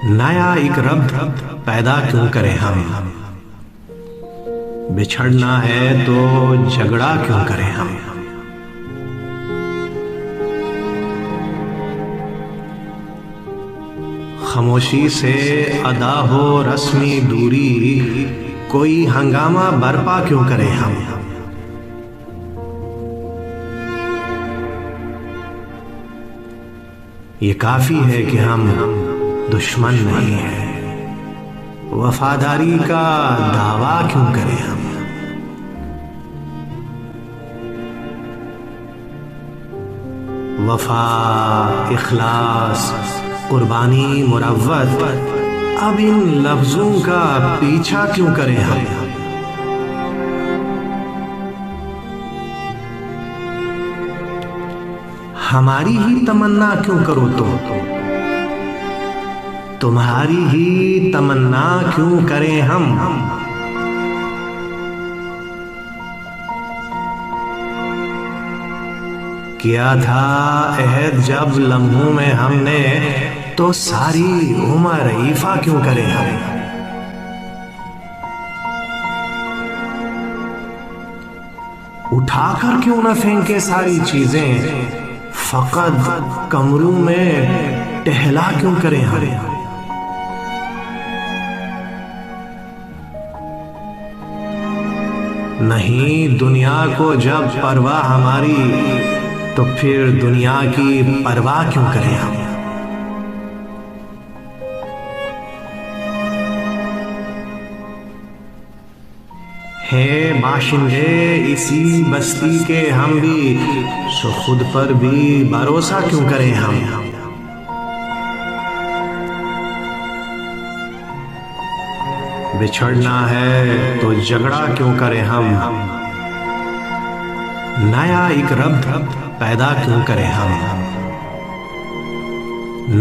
नया एक रब पैदा क्यों करें हम। बिछड़ना है तो झगड़ा क्यों करें हम। खामोशी से अदा हो रस्मी दूरी, कोई हंगामा बर्पा क्यों करें हम। ये काफी है कि हम दुश्मन नहीं है, वफादारी का दावा क्यों करें हम। वफा, इखलास, कुर्बानी, मुरव्वत, अब इन लफ्जों का पीछा क्यों करें हम। हमारी ही तमन्ना क्यों करो तुम्हारी ही तमन्ना क्यों करें हम। किया था अहद जब लम्हों में हमने, तो सारी उम्र ईफा क्यों करें हम। उठाकर क्यों न फेंके सारी चीजें, फकत कमरों में टहला क्यों करें हम। नहीं दुनिया को जब परवाह हमारी, तो फिर दुनिया की परवाह क्यों करें हम। है बाशिंदे इसी बस्ती के हम भी, सो खुद पर भी भरोसा क्यों करें हम। बिछड़ना है तो झगड़ा क्यों करें हम। नया एक रब पैदा क्यों करें हम।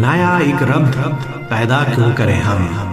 नया एक रब पैदा क्यों करें हम।